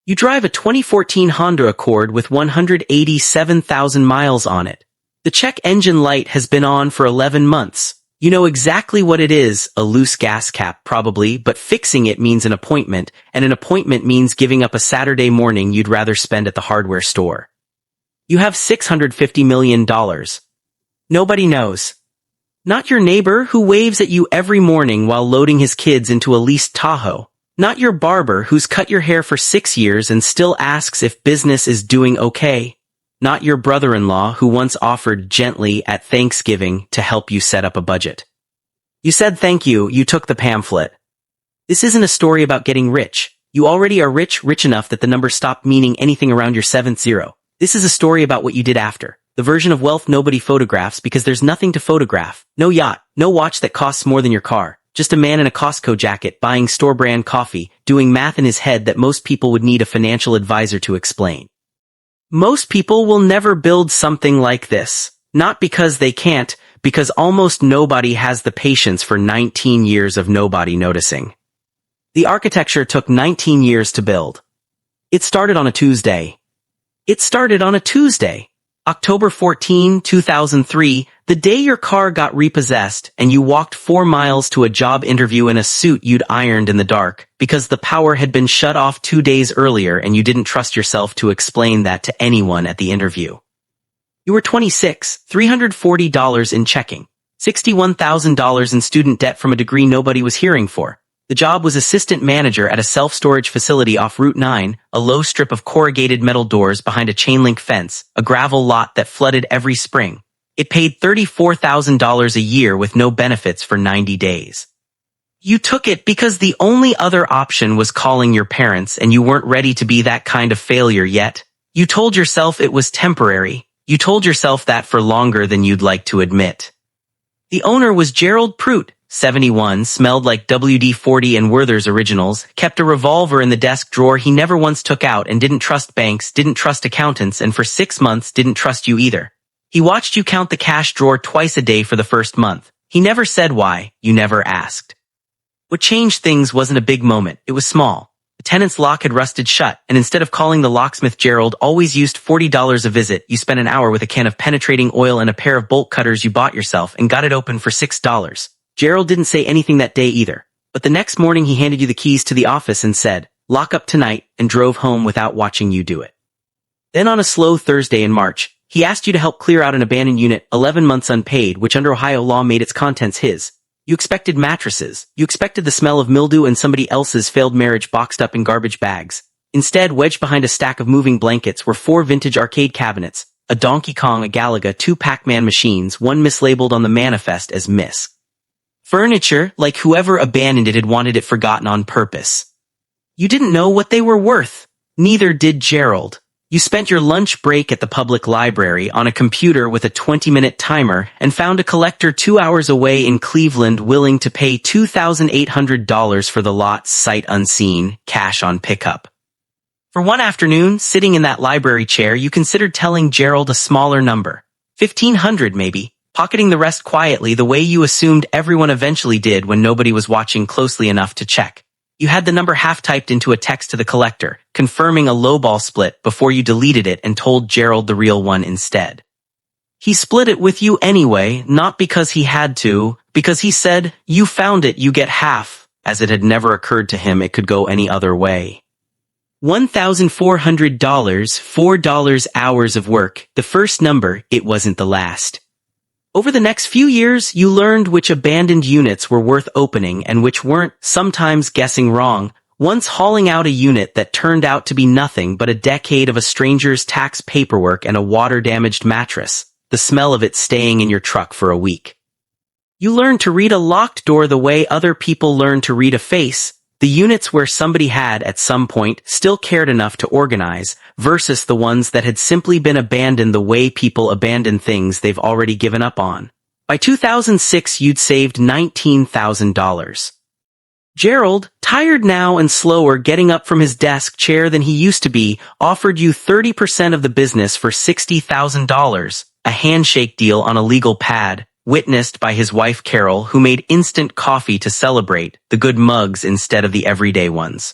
You drive a 2014 Honda Accord with 187,000 miles on it. The check engine light has been on for 11 months. You know exactly what it is, a loose gas cap probably, but fixing it means an appointment, and an appointment means giving up a Saturday morning you'd rather spend at the hardware store. You have $650 million. Nobody knows. Not your neighbor who waves at you every morning while loading his kids into a leased Tahoe. Not your barber who's cut your hair for 6 years and still asks if business is doing okay. Not your brother-in-law who once offered gently at Thanksgiving to help you set up a budget. You said thank you, you took the pamphlet. This isn't a story about getting rich. You already are rich enough that the number stopped meaning anything around your seventh zero. This is a story about what you did after. The version of wealth nobody photographs because there's nothing to photograph. No yacht, no watch that costs more than your car. Just a man in a Costco jacket buying store-brand coffee, doing math in his head that most people would need a financial advisor to explain. Most people will never build something like this. Not because they can't, because almost nobody has the patience for 19 years of nobody noticing. The architecture took 19 years to build. It started on a Tuesday. October 14, 2003, the day your car got repossessed and you walked 4 miles to a job interview in a suit you'd ironed in the dark because the power had been shut off 2 days earlier and you didn't trust yourself to explain that to anyone at the interview. You were 26, $340 in checking, $61,000 in student debt from a degree nobody was hearing for. The job was assistant manager at a self-storage facility off Route 9, a low strip of corrugated metal doors behind a chain-link fence, a gravel lot that flooded every spring. It paid $34,000 a year with no benefits for 90 days. You took it because the only other option was calling your parents and you weren't ready to be that kind of failure yet. You told yourself it was temporary. You told yourself that for longer than you'd like to admit. The owner was Gerald Prout, 71, smelled like WD-40 and Werther's Originals, kept a revolver in the desk drawer he never once took out and didn't trust banks, didn't trust accountants, and for 6 months didn't trust you either. He watched you count the cash drawer twice a day for the first month. He never said why, you never asked. What changed things wasn't a big moment, it was small. The tenant's lock had rusted shut, and instead of calling the locksmith Gerald always used $40 a visit, you spent an hour with a can of penetrating oil and a pair of bolt cutters you bought yourself and got it open for $6. Gerald didn't say anything that day either, but the next morning he handed you the keys to the office and said, "Lock up tonight," and drove home without watching you do it. Then on a slow Thursday in March, he asked you to help clear out an abandoned unit 11 months unpaid, which under Ohio law made its contents his. You expected mattresses. You expected the smell of mildew and somebody else's failed marriage boxed up in garbage bags. Instead, wedged behind a stack of moving blankets were 4 vintage arcade cabinets, a Donkey Kong, a Galaga, 2 Pac-Man machines, one mislabeled on the manifest as Miss. Furniture, like whoever abandoned it had wanted it forgotten on purpose. You didn't know what they were worth. Neither did Gerald. You spent your lunch break at the public library on a computer with a 20-minute timer and found a collector 2 hours away in Cleveland willing to pay $2,800 for the lot sight unseen, cash on pickup. For one afternoon, sitting in that library chair, you considered telling Gerald a smaller number. $1,500 maybe. Pocketing the rest quietly the way you assumed everyone eventually did when nobody was watching closely enough to check. You had the number half-typed into a text to the collector, confirming a lowball split before you deleted it and told Gerald the real one instead. He split it with you anyway, not because he had to, because he said, "You found it, you get half," as it had never occurred to him it could go any other way. $1,400, $4 hours of work, the first number, it wasn't the last. Over the next few years, you learned which abandoned units were worth opening and which weren't, sometimes guessing wrong, once hauling out a unit that turned out to be nothing but a decade of a stranger's tax paperwork and a water-damaged mattress, the smell of it staying in your truck for a week. You learned to read a locked door the way other people learn to read a face, the units where somebody had, at some point, still cared enough to organize, versus the ones that had simply been abandoned the way people abandon things they've already given up on. By 2006, you'd saved $19,000. Gerald, tired now and slower getting up from his desk chair than he used to be, offered you 30% of the business for $60,000, a handshake deal on a legal pad, witnessed by his wife Carol, who made instant coffee to celebrate, the good mugs instead of the everyday ones.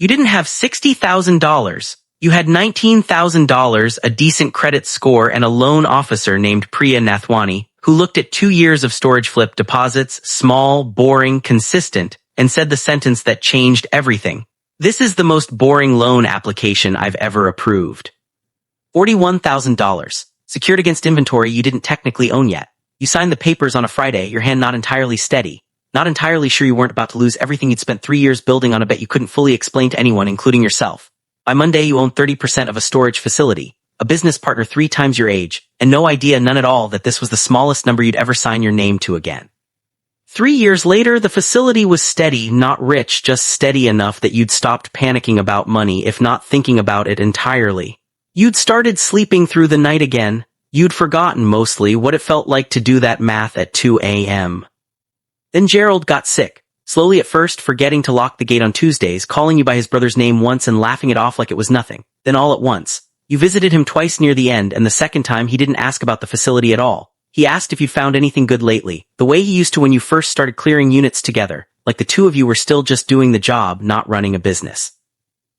You didn't have $60,000. You had $19,000, a decent credit score, and a loan officer named Priya Nathwani, who looked at 2 years of storage flip deposits, small, boring, consistent, and said the sentence that changed everything. This is the most boring loan application I've ever approved. $41,000. Secured against inventory you didn't technically own yet. You signed the papers on a Friday, your hand not entirely steady. Not entirely sure you weren't about to lose everything you'd spent 3 years building on a bet you couldn't fully explain to anyone, including yourself. By Monday, you owned 30% of a storage facility, a business partner 3 times your age, and no idea, none at all, that this was the smallest number you'd ever sign your name to again. 3 years later, the facility was steady, not rich, just steady enough that you'd stopped panicking about money, if not thinking about it entirely. You'd started sleeping through the night again. You'd forgotten, mostly, what it felt like to do that math at 2 a.m. Then Gerald got sick, slowly at first, forgetting to lock the gate on Tuesdays, calling you by his brother's name once and laughing it off like it was nothing. Then all at once, you visited him twice near the end, and the second time he didn't ask about the facility at all. He asked if you'd found anything good lately, the way he used to when you first started clearing units together, like the two of you were still just doing the job, not running a business.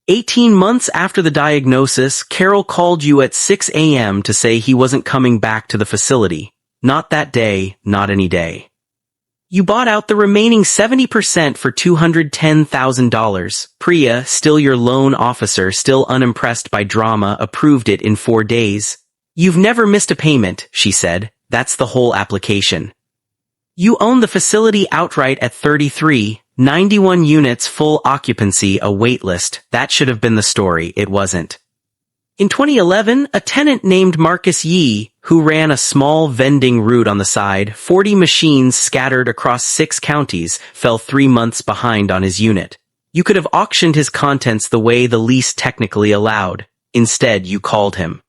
18 months after the diagnosis, Carol called you at 6 a.m. to say he wasn't coming back to the facility. Not that day, not any day. You bought out the remaining 70% for $210,000. Priya, still your loan officer, still unimpressed by drama, approved it in 4 days. You've never missed a payment, she said. That's the whole application. You own the facility outright at 33, 91 units, full occupancy, a wait list. That should have been the story, it wasn't. In 2011, a tenant named Marcus Yee, who ran a small vending route on the side, 40 machines scattered across 6 counties, fell 3 months behind on his unit. You could have auctioned his contents the way the lease technically allowed. Instead, you called him.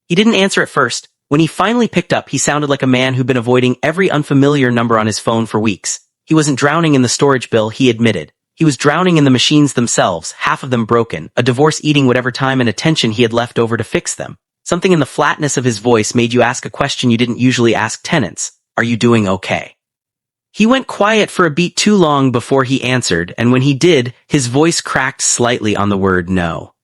He didn't answer at first. When he finally picked up, he sounded like a man who'd been avoiding every unfamiliar number on his phone for weeks. He wasn't drowning in the storage bill, he admitted. He was drowning in the machines themselves, half of them broken, a divorce eating whatever time and attention he had left over to fix them. Something in the flatness of his voice made you ask a question you didn't usually ask tenants. Are you doing okay? He went quiet for a beat too long before he answered, and when he did, his voice cracked slightly on the word no.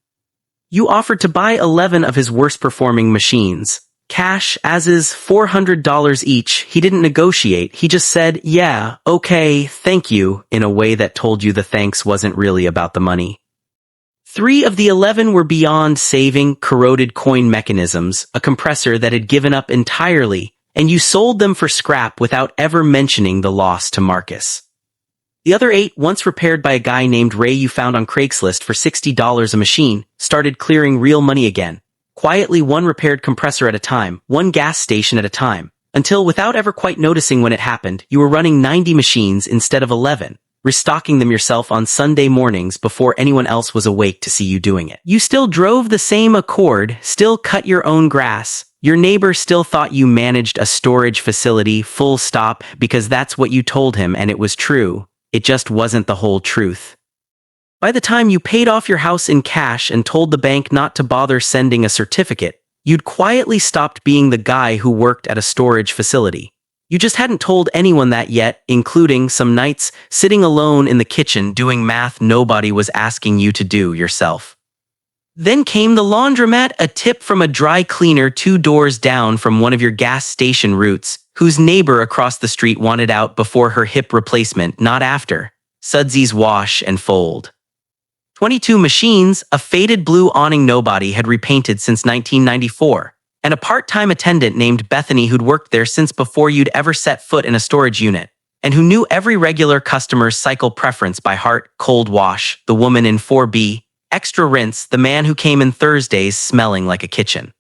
You offered to buy 11 of his worst-performing machines. Cash, as is $400 each. He didn't negotiate, he just said, yeah, okay, thank you, in a way that told you the thanks wasn't really about the money. 3 of the 11 were beyond saving, corroded coin mechanisms, a compressor that had given up entirely, and you sold them for scrap without ever mentioning the loss to Marcus. The other 8, once repaired by a guy named Ray you found on Craigslist for $60 a machine, started clearing real money again. Quietly, one repaired compressor at a time, one gas station at a time, until without ever quite noticing when it happened, you were running 90 machines instead of 11, restocking them yourself on Sunday mornings before anyone else was awake to see you doing it. You still drove the same Accord, still cut your own grass. Your neighbor still thought you managed a storage facility, full stop, because that's what you told him and it was true. It just wasn't the whole truth. By the time you paid off your house in cash and told the bank not to bother sending a certificate, you'd quietly stopped being the guy who worked at a storage facility. You just hadn't told anyone that yet, including, some nights, sitting alone in the kitchen doing math nobody was asking you to do yourself. Then came the laundromat, a tip from a dry cleaner 2 doors down from one of your gas station routes, whose neighbor across the street wanted out before her hip replacement, not after. Sudsy's wash and fold. 22 machines, a faded blue awning nobody had repainted since 1994, and a part-time attendant named Bethany who'd worked there since before you'd ever set foot in a storage unit, and who knew every regular customer's cycle preference by heart. Cold wash, the woman in 4B, extra rinse, the man who came in Thursdays smelling like a kitchen.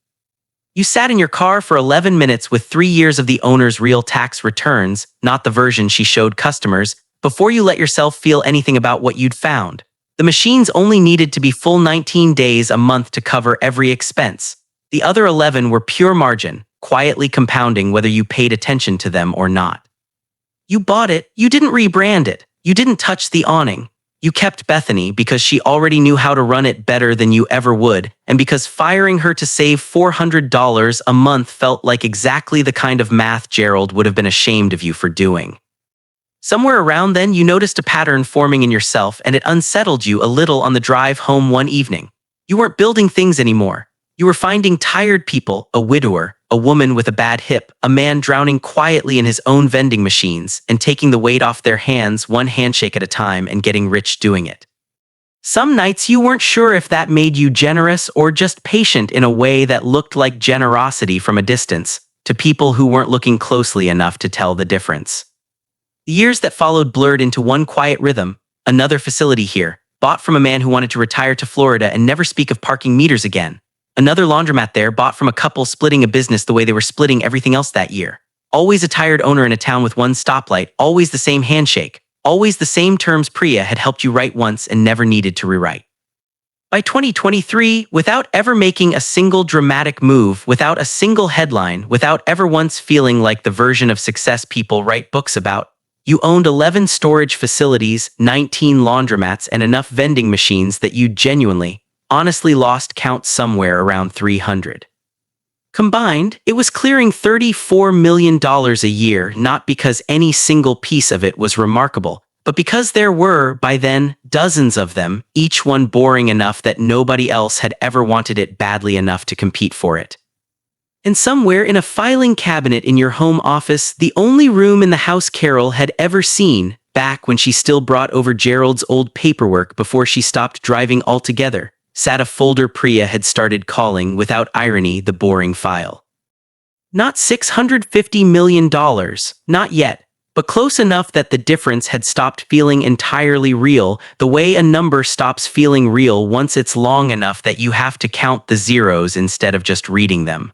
You sat in your car for 11 minutes with 3 years of the owner's real tax returns, not the version she showed customers, before you let yourself feel anything about what you'd found. The machines only needed to be full 19 days a month to cover every expense. The other 11 were pure margin, quietly compounding whether you paid attention to them or not. You bought it, you didn't rebrand it, you didn't touch the awning. You kept Bethany because she already knew how to run it better than you ever would, and because firing her to save $400 a month felt like exactly the kind of math Gerald would have been ashamed of you for doing. Somewhere around then, you noticed a pattern forming in yourself, and it unsettled you a little on the drive home one evening. You weren't building things anymore. You were finding tired people, a widower, a woman with a bad hip, a man drowning quietly in his own vending machines and taking the weight off their hands one handshake at a time and getting rich doing it. Some nights you weren't sure if that made you generous or just patient in a way that looked like generosity from a distance, to people who weren't looking closely enough to tell the difference. The years that followed blurred into one quiet rhythm, another facility here, bought from a man who wanted to retire to Florida and never speak of parking meters again. Another laundromat there, bought from a couple splitting a business the way they were splitting everything else that year. Always a tired owner in a town with one stoplight, always the same handshake, always the same terms Priya had helped you write once and never needed to rewrite. By 2023, without ever making a single dramatic move, without a single headline, without ever once feeling like the version of success people write books about, you owned 11 storage facilities, 19 laundromats, and enough vending machines that you genuinely, honestly lost count somewhere around 300. Combined, it was clearing $34 million a year, not because any single piece of it was remarkable, but because there were, by then, dozens of them, each one boring enough that nobody else had ever wanted it badly enough to compete for it. And somewhere in a filing cabinet in your home office, the only room in the house Carol had ever seen, back when she still brought over Gerald's old paperwork before she stopped driving altogether, sat a folder Priya had started calling, without irony, the boring file. Not $650 million, not yet, but close enough that the difference had stopped feeling entirely real, the way a number stops feeling real once it's long enough that you have to count the zeros instead of just reading them.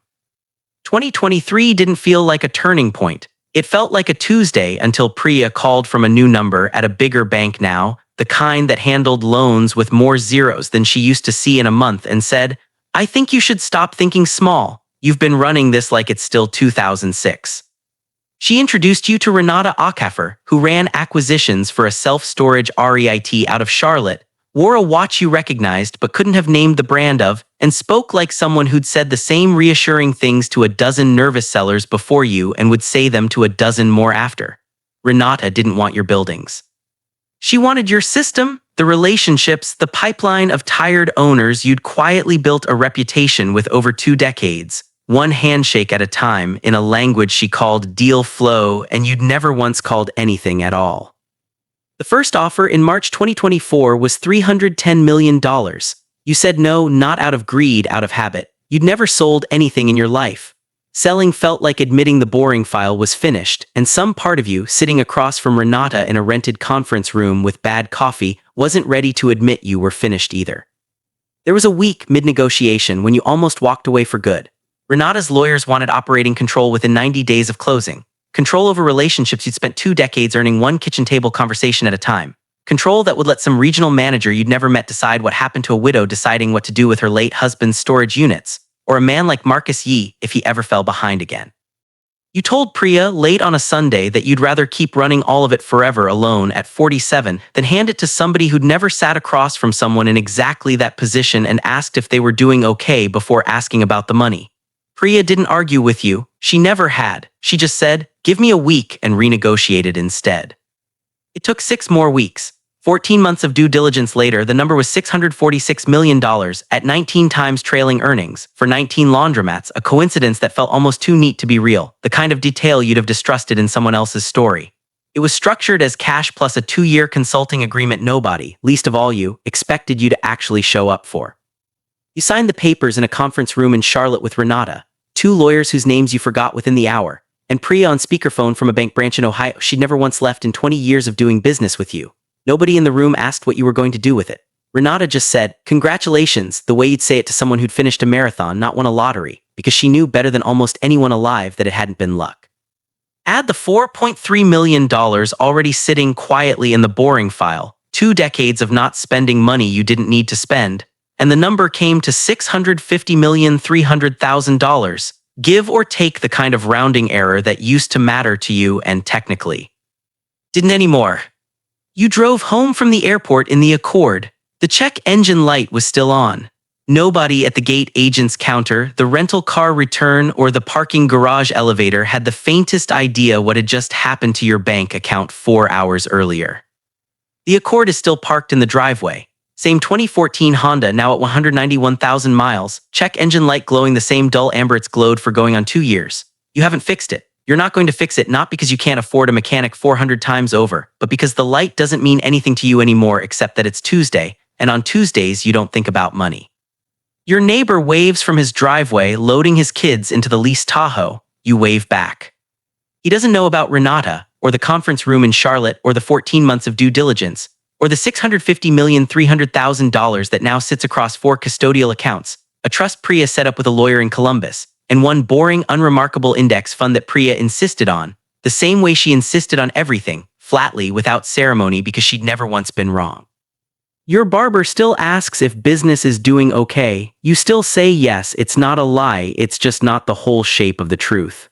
2023 didn't feel like a turning point. It felt like a Tuesday until Priya called from a new number at a bigger bank now, the kind that handled loans with more zeros than she used to see in a month, and said, "I think you should stop thinking small. You've been running this like it's still 2006. She introduced you to Renata Akafer, who ran acquisitions for a self-storage REIT out of Charlotte, wore a watch you recognized but couldn't have named the brand of, and spoke like someone who'd said the same reassuring things to a dozen nervous sellers before you and would say them to a dozen more after. Renata didn't want your buildings. She wanted your system, the relationships, the pipeline of tired owners you'd quietly built a reputation with over 2 decades, one handshake at a time, in a language she called deal flow, and you'd never once called anything at all. The first offer in March 2024 was $310 million. You said no, not out of greed, out of habit. You'd never sold anything in your life. Selling felt like admitting the boring file was finished, and some part of you, sitting across from Renata in a rented conference room with bad coffee, wasn't ready to admit you were finished either. There was a week mid-negotiation when you almost walked away for good. Renata's lawyers wanted operating control within 90 days of closing. Control over relationships you'd spent 2 decades earning one kitchen table conversation at a time. Control that would let some regional manager you'd never met decide what happened to a widow deciding what to do with her late husband's storage units, or a man like Marcus Yee if he ever fell behind again. You told Priya late on a Sunday that you'd rather keep running all of it forever alone at 47 than hand it to somebody who'd never sat across from someone in exactly that position and asked if they were doing okay before asking about the money. Priya didn't argue with you. She never had. She just said, "Give me a week," and renegotiated instead. It took 6 more weeks. 14 months of due diligence later, the number was $646 million at 19 times trailing earnings for 19 laundromats, a coincidence that felt almost too neat to be real, the kind of detail you'd have distrusted in someone else's story. It was structured as cash plus a 2-year consulting agreement nobody, least of all you, expected you to actually show up for. You signed the papers in a conference room in Charlotte with Renata, 2 lawyers whose names you forgot within the hour, and Priya on speakerphone from a bank branch in Ohio she'd never once left in 20 years of doing business with you. Nobody in the room asked what you were going to do with it. Renata just said, "Congratulations," the way you'd say it to someone who'd finished a marathon, not won a lottery, because she knew better than almost anyone alive that it hadn't been luck. Add the $4.3 million already sitting quietly in the boring file, 2 decades of not spending money you didn't need to spend, and the number came to $650,300,000, give or take the kind of rounding error that used to matter to you and technically didn't anymore. You drove home from the airport in the Accord. The check engine light was still on. Nobody at the gate agent's counter, the rental car return, or the parking garage elevator had the faintest idea what had just happened to your bank account 4 hours earlier. The Accord is still parked in the driveway. Same 2014 Honda, now at 191,000 miles. Check engine light glowing the same dull amber it's glowed for going on 2 years. You haven't fixed it. You're not going to fix it, not because you can't afford a mechanic 400 times over, but because the light doesn't mean anything to you anymore except that it's Tuesday, and on Tuesdays you don't think about money. Your neighbor waves from his driveway, loading his kids into the leased Tahoe. You wave back. He doesn't know about Renata, or the conference room in Charlotte, or the 14 months of due diligence, or the $650,300,000 that now sits across 4 custodial accounts, a trust Priya set up with a lawyer in Columbus, and one boring, unremarkable index fund that Priya insisted on, the same way she insisted on everything, flatly, without ceremony, because she'd never once been wrong. Your barber still asks if business is doing okay. You still say yes, it's not a lie, it's just not the whole shape of the truth.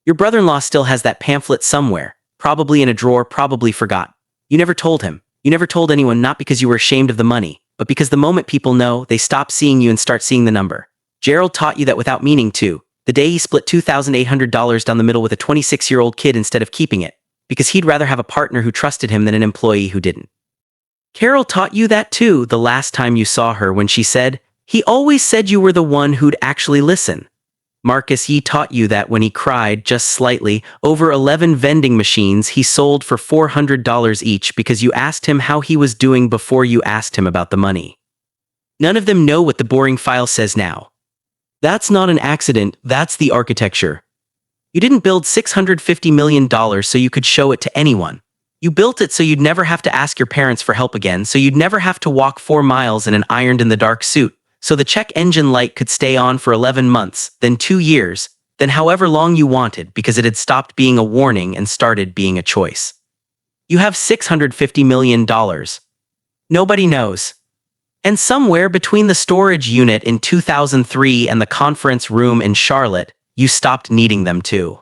Your brother-in-law still has that pamphlet somewhere, probably in a drawer, probably forgot. You never told him. You never told anyone, not because you were ashamed of the money, but because the moment people know, they stop seeing you and start seeing the number. Gerald taught you that without meaning to, the day he split $2,800 down the middle with a 26-year-old kid instead of keeping it, because he'd rather have a partner who trusted him than an employee who didn't. Carol taught you that too the last time you saw her when she said, "He always said you were the one who'd actually listen." Marcus, he taught you that when he cried, just slightly, over 11 vending machines he sold for $400 each because you asked him how he was doing before you asked him about the money. None of them know what the boring file says now. That's not an accident, that's the architecture. You didn't build $650 million so you could show it to anyone. You built it so you'd never have to ask your parents for help again, so you'd never have to walk 4 miles in an ironed-in-the-dark suit, so the check engine light could stay on for 11 months, then 2 years, then however long you wanted, because it had stopped being a warning and started being a choice. You have $650 million. Nobody knows. And somewhere between the storage unit in 2003 and the conference room in Charlotte, you stopped needing them too.